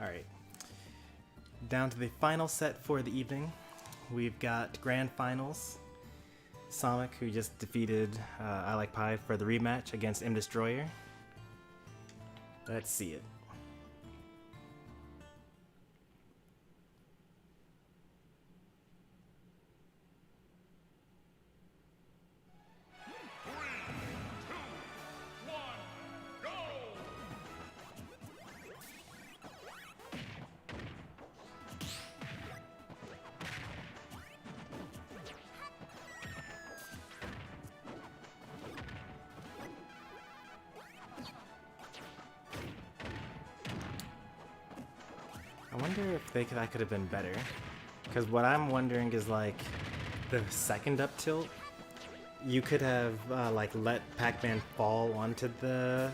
Alright. Down to the final set for the evening. We've got Grand Finals. Somik, who just defeated I Like Pie for the rematch against M Destroyer. Let's see it. I wonder if that could have been better, because what I'm wondering is like the second up tilt. You could have like let Pac-Man fall onto the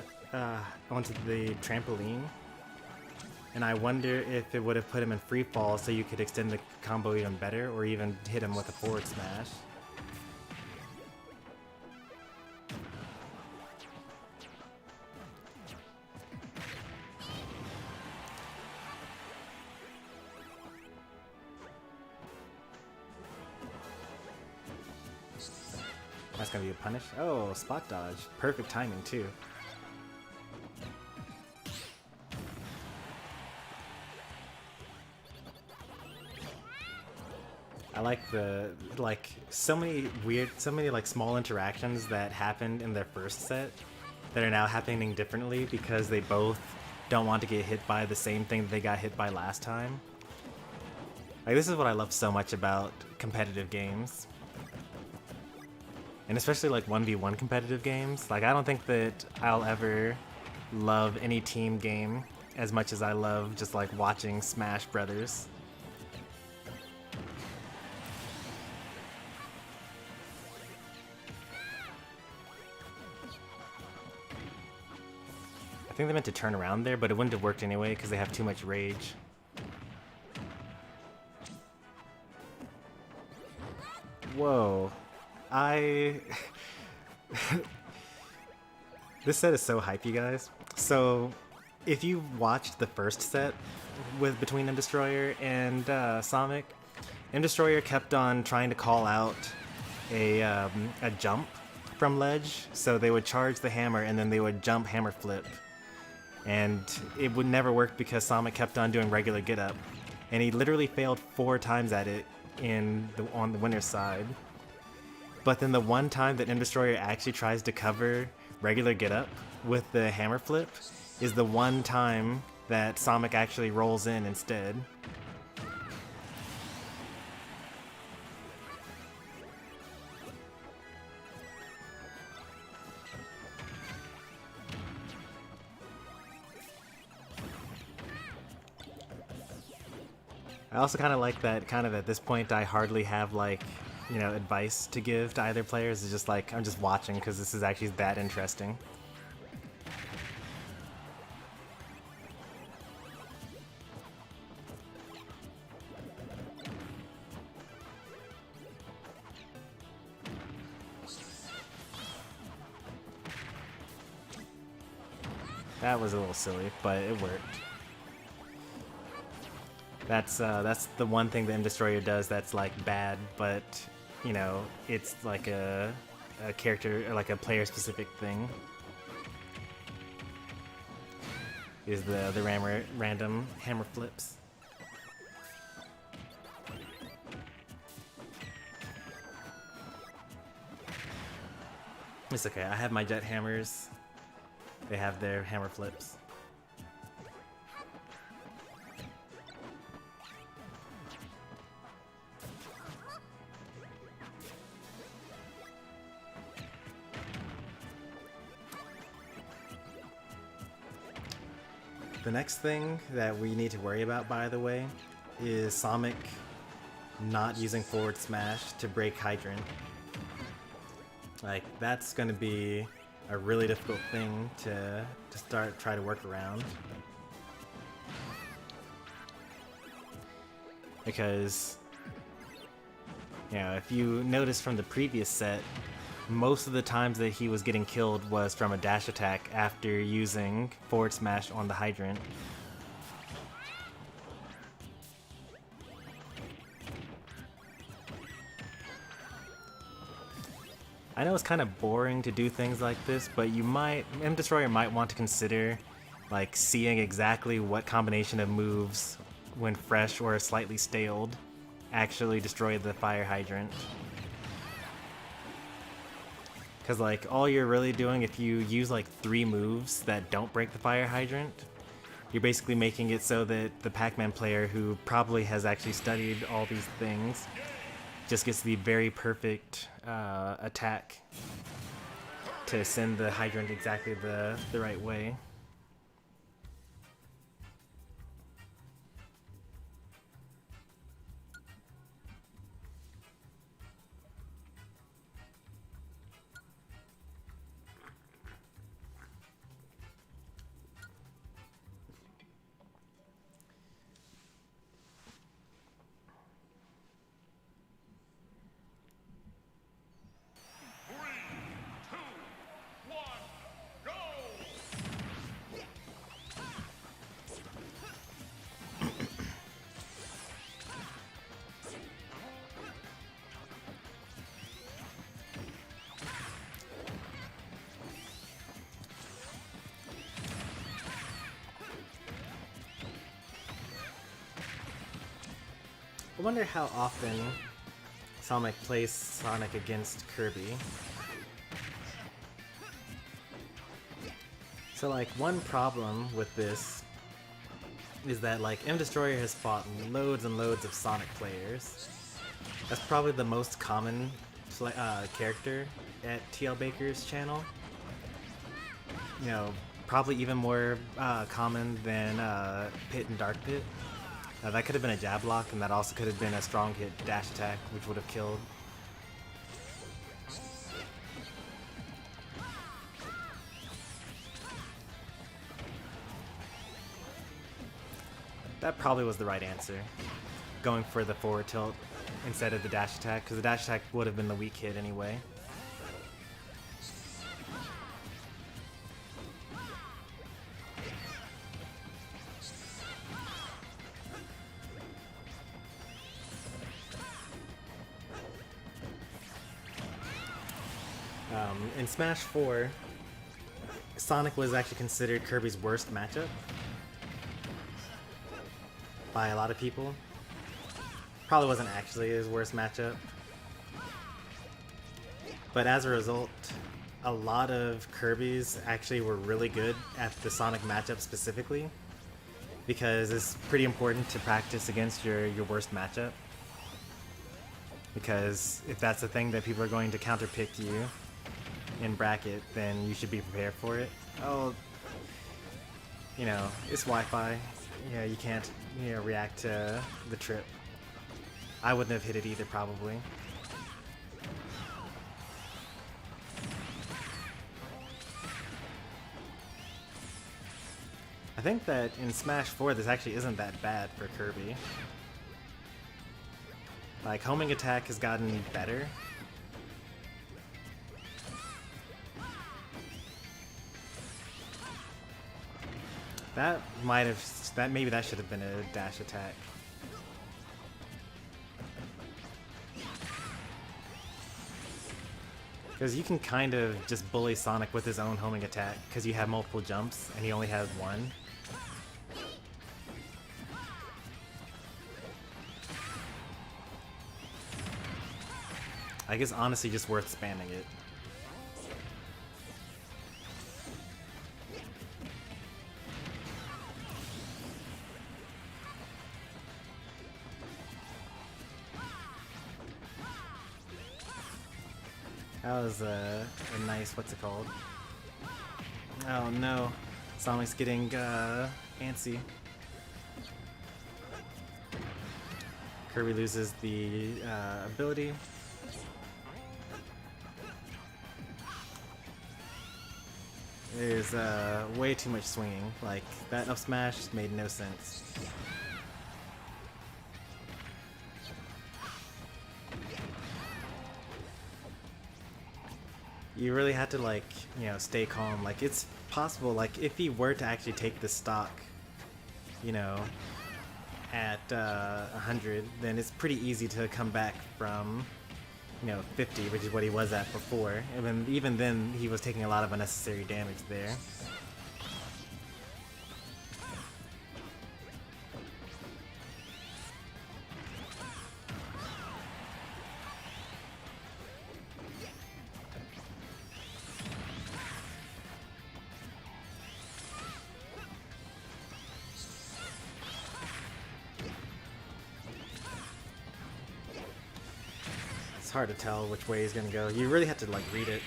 trampoline, and I wonder if it would have put him in free fall, so you could extend the combo even better, or even hit him with a forward smash. That's gonna be a punish. Oh, spot dodge. Perfect timing too. I like so many like small interactions that happened in their first set that are now happening differently because they both don't want to get hit by the same thing that they got hit by last time. Like, this is what I love so much about competitive games. And especially like 1v1 competitive games. Like, I don't think that I'll ever love any team game as much as I love just like watching Smash Brothers. I think they meant to turn around there, but it wouldn't have worked anyway because they have too much rage. Whoa. This set is so hype, you guys. So, if you watched the first set between M Destroyer and Somik, M Destroyer kept on trying to call out a jump from ledge, so they would charge the hammer and then they would jump hammer flip, and it would never work because Somik kept on doing regular get up, and he literally failed 4 times at it on the winner's side. But then the one time that M Destroyer actually tries to cover regular get up with the hammer flip is the one time that Somik actually rolls in instead. I also kind of like that at this point I hardly have like, you know, advice to give to either players. It's just like, I'm just watching because this is actually that interesting. That was a little silly, but it worked. That's the one thing that M Destroyer does that's like bad, but you know, it's like a character or like a player specific thing. Is the random hammer flips. It's okay, I have my jet hammers. They have their hammer flips. The next thing that we need to worry about, by the way, is Somik not using forward smash to break Hydrant. Like, that's gonna be a really difficult thing to try to work around. Because, you know, if you notice from the previous set, most of the times that he was getting killed was from a dash attack after using forward smash on the Hydrant. I know it's kind of boring to do things like this, but M Destroyer might want to consider like seeing exactly what combination of moves, when fresh or slightly staled, actually destroy the fire hydrant. Because like all you're really doing if you use like 3 moves that don't break the fire hydrant, you're basically making it so that the Pac-Man player who probably has actually studied all these things just gets the very perfect attack to send the hydrant exactly the right way. I wonder how often Somik plays Sonic against Kirby. So like one problem with this is that like M Destroyer has fought loads and loads of Sonic players. That's probably the most common character at TL Baker's channel. You know, probably even more common than Pit and Dark Pit. That could have been a jab block, and that also could have been a strong hit dash attack, which would have killed. That probably was the right answer, going for the forward tilt instead of the dash attack, because the dash attack would have been the weak hit anyway. In Smash 4, Sonic was actually considered Kirby's worst matchup by a lot of people. Probably wasn't actually his worst matchup. But as a result, a lot of Kirby's actually were really good at the Sonic matchup specifically, because it's pretty important to practice against your worst matchup. Because if that's the thing that people are going to counterpick you in bracket, then you should be prepared for it. Oh, you know, it's Wi-Fi. Yeah, you can't, you know, react to the trip. I wouldn't have hit it either, probably. I think that in Smash 4, this actually isn't that bad for Kirby. Like, homing attack has gotten better. That might have, maybe that should have been a dash attack. Because you can kind of just bully Sonic with his own homing attack, because you have multiple jumps and he only has one. I guess honestly just worth spamming it. That was a nice, what's it called? Oh no, Sonic's getting antsy. Kirby loses the ability. There's way too much swinging. Like, that up smash just made no sense. You really had to, like, you know, stay calm. Like, it's possible, like, if he were to actually take the stock, you know, at 100, then it's pretty easy to come back from 50, which is what he was at before. And even then, he was taking a lot of unnecessary damage there. It's hard to tell which way he's gonna go. You really have to like read it,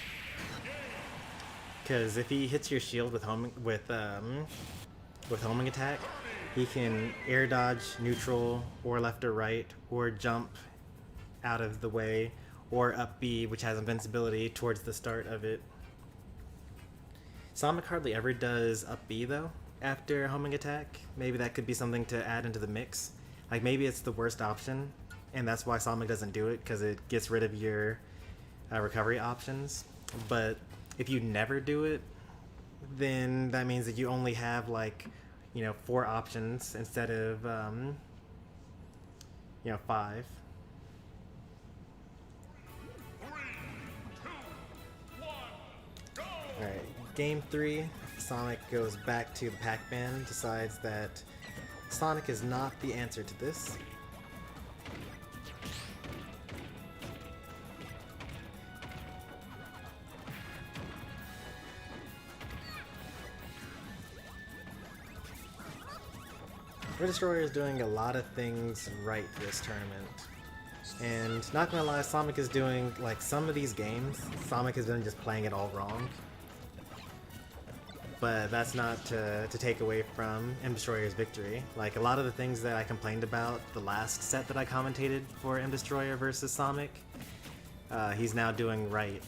because if he hits your shield with homing attack, he can air dodge, neutral, or left or right, or jump out of the way, or up B, which has invincibility towards the start of it. Somik hardly ever does up B though after homing attack. Maybe that could be something to add into the mix. Like maybe it's the worst option, and that's why Somik doesn't do it, because it gets rid of your recovery options. But if you never do it, then that means that you only have like 4 options instead of 5. 3, 2, 1, go! Alright, game 3, Sonic goes back to the Pac-Man, decides that Sonic is not the answer to this. Red Destroyer is doing a lot of things right this tournament. And not gonna lie, Sonic is doing, like, some of these games, Sonic has been just playing it all wrong. But that's not to take away from M Destroyer's victory. Like, a lot of the things that I complained about the last set that I commentated for M Destroyer versus Sonic, he's now doing right.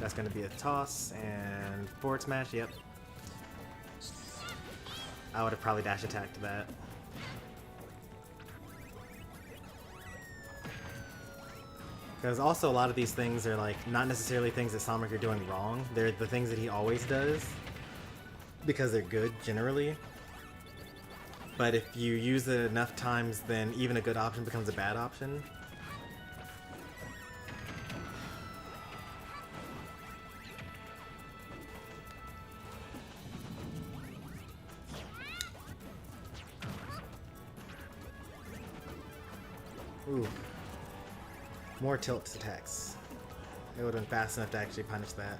That's gonna be a toss, and forward smash, yep. I would have probably dash attacked that. Because also a lot of these things are like not necessarily things that Sonic are doing wrong. They're the things that he always does because they're good generally. But if you use it enough times, then even a good option becomes a bad option. Ooh. More tilt attacks. It would have been fast enough to actually punish that.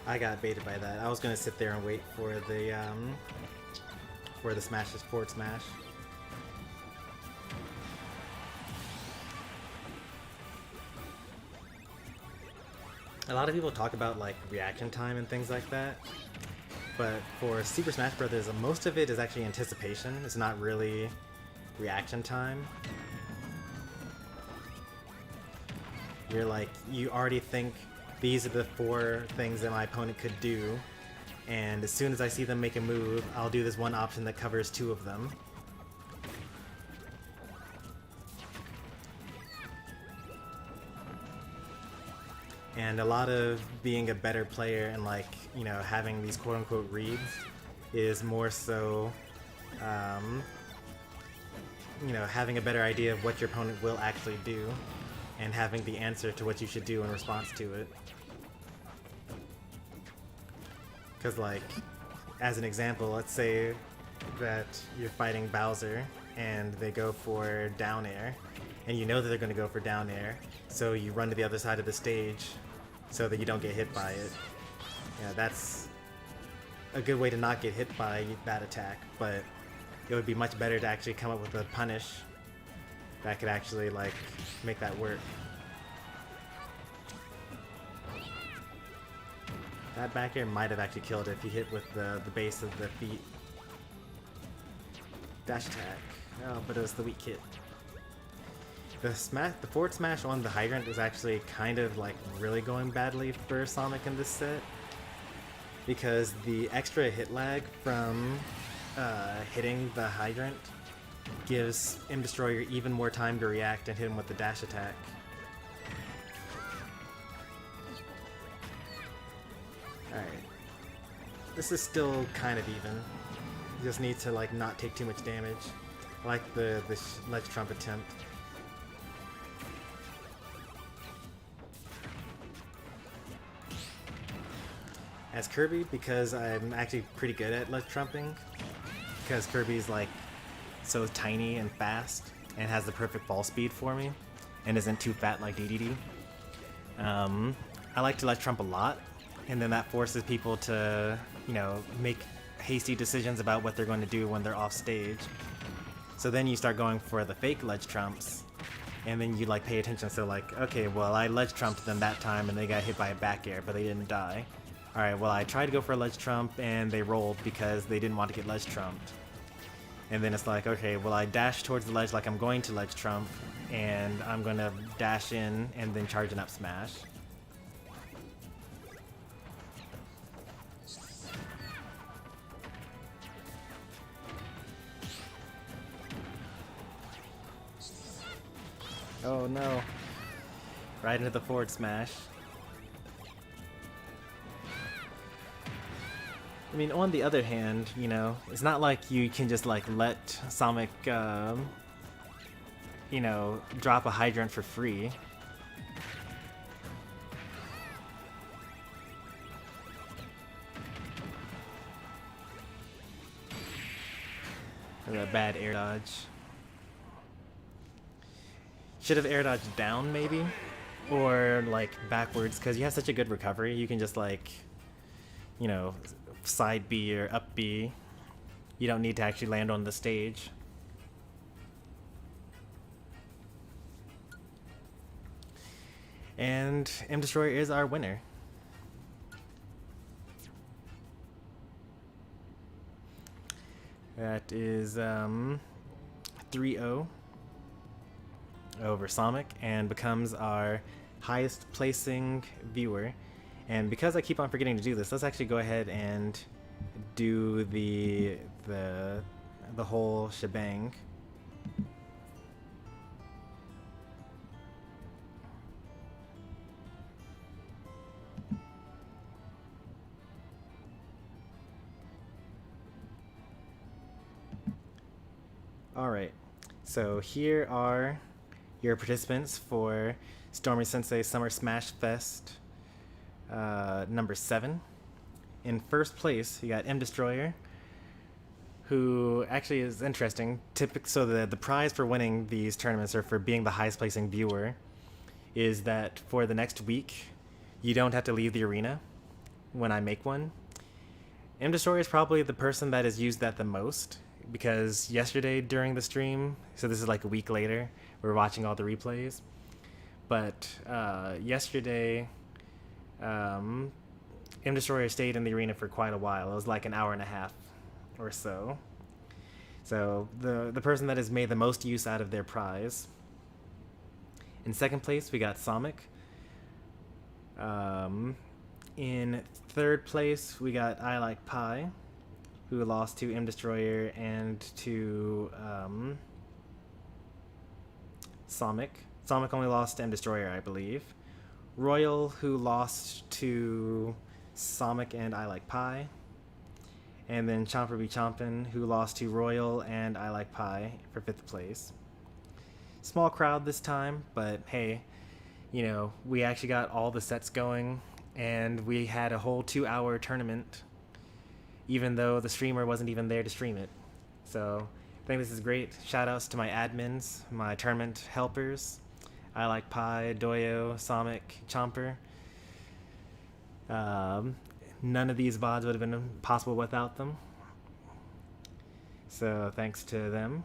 I got baited by that. I was gonna sit there and wait for the smashes, forward smash. A lot of people talk about like reaction time and things like that, but for Super Smash Bros., most of it is actually anticipation. It's not really reaction time. You're like, you already think these are the 4 things that my opponent could do, and as soon as I see them make a move, I'll do this one option that covers 2 of them. And a lot of being a better player and like, having these quote-unquote reads is more so, having a better idea of what your opponent will actually do and having the answer to what you should do in response to it. Because like, as an example, let's say that you're fighting Bowser and they go for down air, and you know that they're going to go for down air, so you run to the other side of the stage so that you don't get hit by it. Yeah, that's a good way to not get hit by that attack, but it would be much better to actually come up with a punish that could actually like make that work. That back air might have actually killed it if you hit with the base of the feet. Dash attack. Oh, but it was the weak hit. The forward smash on the hydrant is actually kind of like really going badly for Sonic in this set, because the extra hit lag from hitting the hydrant gives M Destroyer even more time to react and hit him with the dash attack. Alright. This is still kind of even. You just need to like not take too much damage. I like the ledge trump attempt. As Kirby, because I'm actually pretty good at ledge trumping, because Kirby's like so tiny and fast and has the perfect ball speed for me and isn't too fat like DDD. I like to ledge trump a lot, and then that forces people to, you know, make hasty decisions about what they're going to do when they're off stage. So then you start going for the fake ledge trumps, and then you like pay attention. So like, okay, well I ledge trumped them that time and they got hit by a back air, but they didn't die. Alright, well I tried to go for a ledge trump and they rolled because they didn't want to get ledge trumped. And then it's like, okay, well I dash towards the ledge like I'm going to ledge trump, and I'm gonna dash in and then charge an up smash. Oh no. Right into the forward smash. I mean, on the other hand, you know, it's not like you can just like let Somik, you know, drop a hydrant for free. A bad air dodge. Should have air dodged down maybe, or like backwards, because you have such a good recovery. You can just like, you know, side B or up B. You don't need to actually land on the stage. And M Destroyer is our winner. That is 3-0 over Somik, and becomes our highest placing viewer. And because I keep on forgetting to do this, let's actually go ahead and do the whole shebang. Alright, so here are your participants for Stormy Sensei Summer Smashfest number 7. In first place, you got M Destroyer, who actually is interesting. So the prize for winning these tournaments, or for being the highest placing viewer, is that for the next week, you don't have to leave the arena when I make one. M Destroyer is probably the person that has used that the most, because yesterday during the stream, so this is like a week later, we're watching all the replays, but yesterday, M Destroyer stayed in the arena for quite a while. It was like an hour and a half or so. So the person that has made the most use out of their prize. In second place, we got Somik. In third place, we got I Like Pie, who lost to M Destroyer and to Somik. Somik only lost to M Destroyer, I believe. Royal, who lost to Somik and I Like Pie. And then Chomper Be Chompin', who lost to Royal and I Like Pie for 5th place. Small crowd this time, but hey, you know, we actually got all the sets going, and we had a whole 2-hour tournament, even though the streamer wasn't even there to stream it. So I think this is great. Shoutouts to my admins, my tournament helpers. I Like Pie, Doyo, Somik, Chomper. None of these VODs would have been possible without them. So thanks to them.